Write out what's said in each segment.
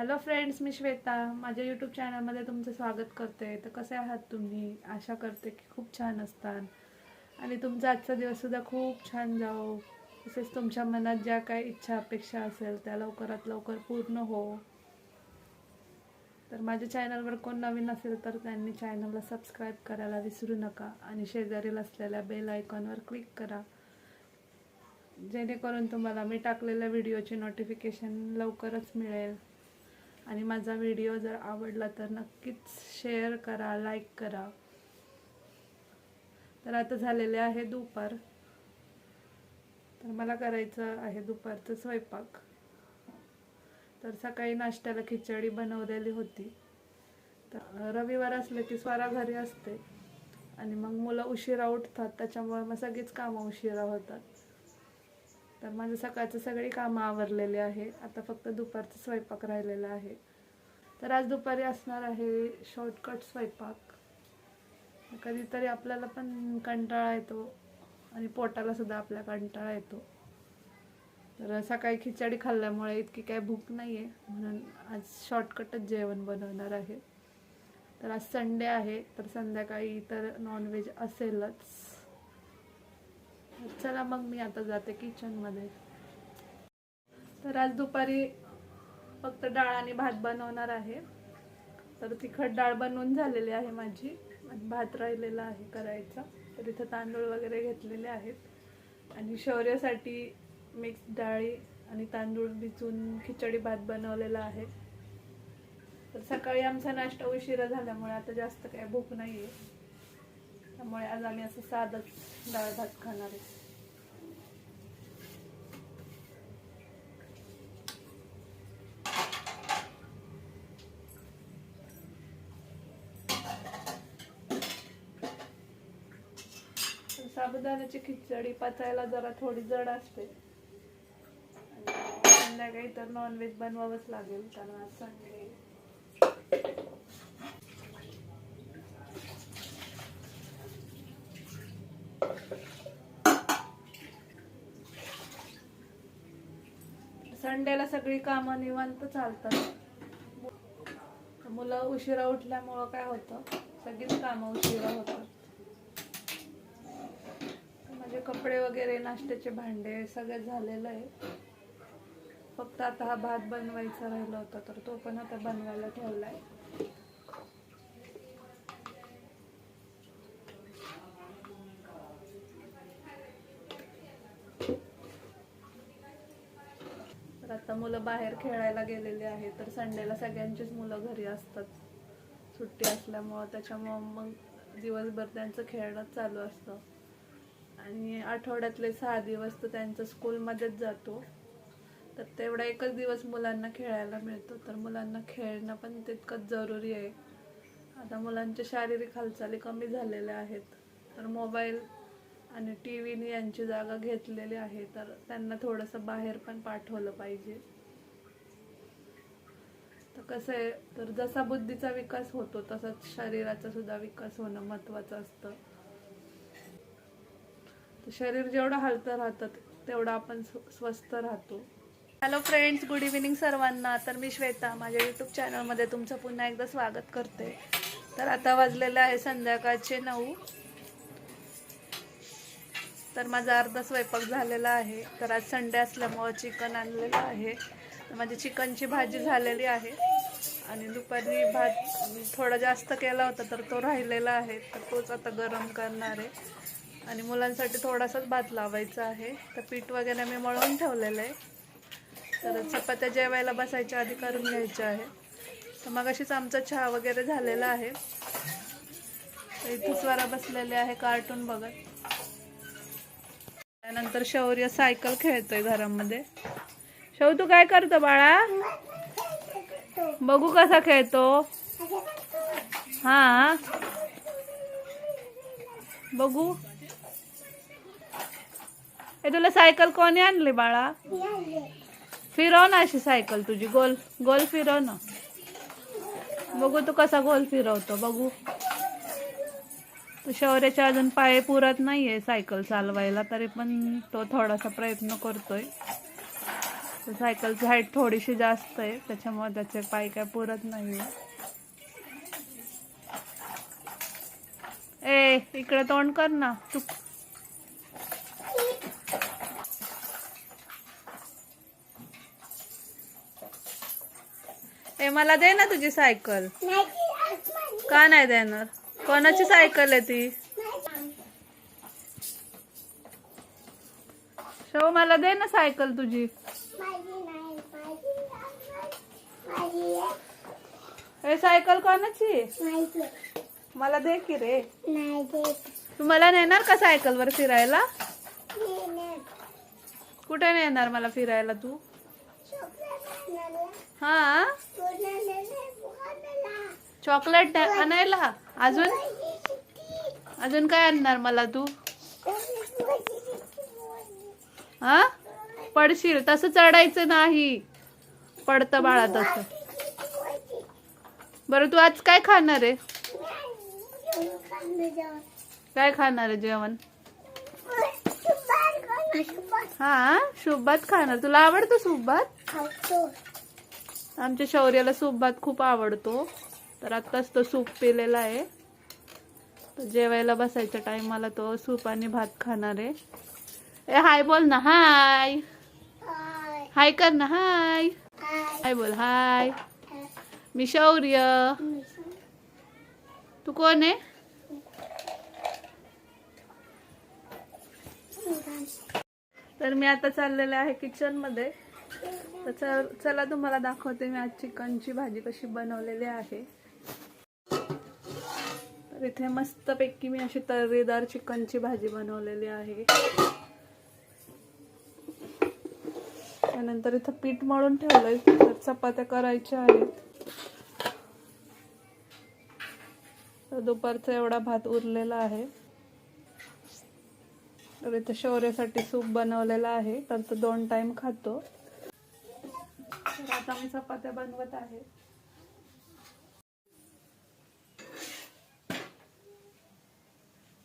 Hello friends, मी श्वेता माझ्या YouTube चॅनलमध्ये तुमचं स्वागत करते. तर कसे आहात तुम्ही? आशा करते की खूप छान असतात आणि तुमचा आजचा दिवससुद्धा खूप छान जाओ. तसेच तुमच्या मनात ज्या काही इच्छा अपेक्षा असेल त्या लवकरात लवकर पूर्ण हो. तर माझ्या चॅनलवर कोण नवीन असेल तर त्यांनी चॅनलला सबस्क्राईब करायला विसरू नका आणि शेजारील असलेल्या बेल आयकॉनवर क्लिक करा, जेणेकरून तुम्हाला मी टाकलेल्या व्हिडिओची नोटिफिकेशन लवकरच मिळेल. आणि माझा व्हिडिओ जर आवडला तर नक्कीच शेअर करा, लाईक करा. तर आता झालेले आहे दुपार, तर मला करायचं आहे दुपारचं स्वयंपाक. तर सकाळी नाश्त्याला खिचडी बनवलेली होती. तर रविवार असले की स्वरा घरी असते आणि मग मुलं उशिरा उठतात, त्याच्यामुळे मग सगळीच कामं उशिरा होतात. तर माझं सकाळचं सगळी कामं आवरलेली आहे. आता फक्त दुपारचं स्वयंपाक राहिलेला आहे. तर आज दुपारी असणार आहे शॉर्टकट स्वयंपाक. कधीतरी आपल्याला पण कंटाळा येतो आणि पोटाला सुद्धा आपल्या कंटाळा येतो. तर सकाळी खिचडी खाल्ल्यामुळे इतकी काय भूक नाही आहे, म्हणून आज शॉर्टकटच जेवण बनवणार आहे. तर आज संडे आहे, तर संध्याकाळी तर नॉनव्हेज असेलच. चला मग मी आता जाते किचनमध्ये. तर आज दुपारी फक्त डाळ आणि भात बनवणार आहे. तर तिखट डाळ बनवून झालेली आहे माझी आणि भात राहिलेला आहे करायचा. तर इथं तांदूळ वगैरे घेतलेले आहेत आणि शौर्यासाठी मिक्स डाळी आणि तांदूळ भिजवून खिचडी भात बनवलेला आहे. तर सकाळी आमचा नाश्ता उशिरा झाल्यामुळे आता जास्त काही भूक नाही आहे, त्यामुळे आज आम्ही असं साधंच डाळ भात खाणार आहे. साबुदाण्याची खिचडी पचायला जरा थोडी जड असते. संध्याकाळी तर नॉनव्हेज बनवावंच लागेल, कारण आज संडे. संडेला सगळी कामं निवांत चालतात. मुलं उशिरा उठल्यामुळं काय होतं, सगळीच कामं उशिरा होतात. म्हणजे कपडे वगैरे, नाश्त्याचे भांडे सगळं झालेलं आहे. फक्त आता हा भात बनवायचा राहिला होता, तर तो पण आता बनवायला ठेवलाय. तर आता मुलं बाहेर खेळायला गेलेले आहेत. तर संडेला सगळ्यांचीच मुलं घरी असतात सुट्टी असल्यामुळं, त्याच्यामुळं मग दिवसभर त्यांचं खेळणं चालू असतं आणि आठवड्यातले 6 दिवस तर त्यांचं स्कूलमध्येच जातो. तर तेवढा एकच दिवस मुलांना खेळायला मिळतो. तर मुलांना खेळणं पण तितकंच जरुरी आहे. आता मुलांच्या शारीरिक हालचाली कमी झालेल्या आहेत, तर मोबाईल आणि टी व्हीने यांची जागा घेतलेली आहे. तर त्यांना थोडंसं बाहेर पण पाठवलं पाहिजे. तर कसं आहे, तर जसा बुद्धीचा विकास होतो तसाच शरीराचा सुद्धा विकास होणं महत्त्वाचं असतं. तर शरीर जेवढं हलतं राहतं तेवढं आपण स्वस्थ राहतो. हॅलो फ्रेंड्स, गुड इव्हिनिंग सर्वांना. तर मी श्वेता माझ्या यूट्यूब चॅनलमध्ये तुमचं पुन्हा एकदा स्वागत करते. तर आता वाजलेलं आहे संध्याकाळचे 9. तर माझा अर्धा स्वयंपाक झालेला आहे. तर आज संडे असल्यामुळं चिकन आणलेलं आहे. तर माझी चिकनची भाजी झालेली आहे आणि दुपारी भात थोडा जास्त केला होता, तर तो राहिलेला आहे. तर तोच आता गरम करणार आहे आणि मुलांसाठी थोडासाच भात लावायचा आहे. तर पीठ वगैरे मी मळून ठेवलेलं आहे. तर चपात्या जेवायला बसायच्या आधी करून घ्यायच्या आहे. तर मग अशीच आमचा चहा वगैरे झालेला आहे. तर इथे स्वरा बसलेले आहे कार्टून बघत. त्यानंतर शौर्य सायकल खेळतोय घरामध्ये. शौ, तू काय करतो बाळा? बघू कसा खेळतो. हा, बघू. हे तुला सायकल कोणी आणली बाळा? फिरव ना अशी सायकल तुझी, गोल गोल फिरव ना. बघू तू कसा गोल फिरवतो, बघू. शौर्याच्या अजून पाय पुरत नाहीये सायकल चालवायला, तरी पण तो थोडासा प्रयत्न करतोय. सायकलची हाईट थोडीशी जास्त आहे, त्याच्यामुळे त्याचे पाय काय पुरत नाही. ए इकडे तोंड कर ना तू. ए मला दे ना तुझी सायकल. का नाही देणार? कोणाची सायकल आहे ती? शो मला दे ना सायकल तुझी. हे सायकल कोणाची? मला दे की रे. तू मला नेणार का सायकल वर फिरायला? कुठे नेणार मला फिरायला तू? हा चॉकलेट आणायला. अजून अजून काय आणणार मला तू? हा पडशील, तसं चढायचं नाही, पडतं बाळा तसं. बरं तू आज काय खाणार आहे? काय खाणार आहे जेवण? हा सूप भात खाणार. तुला आवडतो सूप भात? आमच्या शौर्याला सूप भात खूप आवडतो, तर आत्ताच तो सूप पिलेला आहे. तर जेवायला बसायच्या टाइमाला तो सूप आणि भात खाणार आहे. ए हाय बोल ना. हाय हाय कर ना. हाय हाय बोल. हाय मी शौर्य. तू कोण आहे? तर मी आता चाललेले आहे किचन मध्ये. तर चला तुम्हाला दाखवते मी आज चिकनची भाजी कशी बनवलेली आहे. तर इथे मस्त पैकी मी अशी तर्रीदार चिकनची भाजी बनवलेली आहे. त्यानंतर इथं पीठ मळून ठेवलंय, तर चपात्या करायच्या आहेत. तर दुपारचा एवढा भात उरलेला आहे. तर इथे शौर्यासाठी सूप बनवलेला आहे, तर तो 2 टाइम खातो. तर आता मी चपात्या बनवत आहे.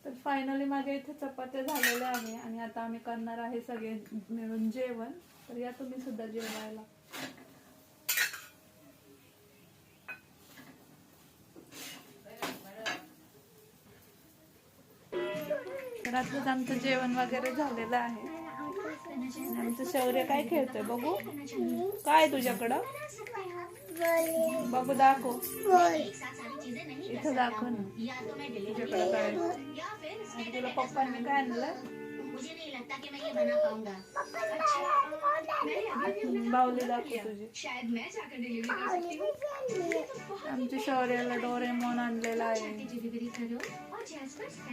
तर फायनली माझ्या इथे चपात्या झालेल्या आहे आणि आता आम्ही करणार आहे सगळे मिळून जेवण. तर या तुम्ही सुद्धा जेवायला. तर आताच आमचं जेवण वगैरे झालेलं आहे. आमचं शौर्य काय खेळतोय बघू. काय तुझ्याकडं बघू, दाखव. इथं दाखव ना तुझ्याकडं काय. आणि तुला पप्पांनी काय आणलं? बाहुली दाखव तुझी. आमच्या शौर्याला डोरेमॉन आणलेला आहे.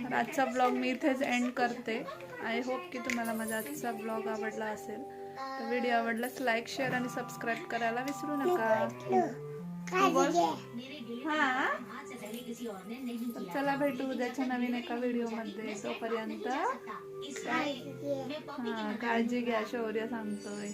तर आजचा ब्लॉग मी इथेच एंड करते. आय होप की तुम्हाला माझा आजचा ब्लॉग आवडला असेल. तर व्हिडिओ आवडल्यास लाईक, शेअर आणि सबस्क्राईब करायला विसरू नका. हा चला भेटू उद्याच्या नवीन एका व्हिडिओ मध्ये. तोपर्यंत हा काळजी घ्या, शौर्य सांगतोय.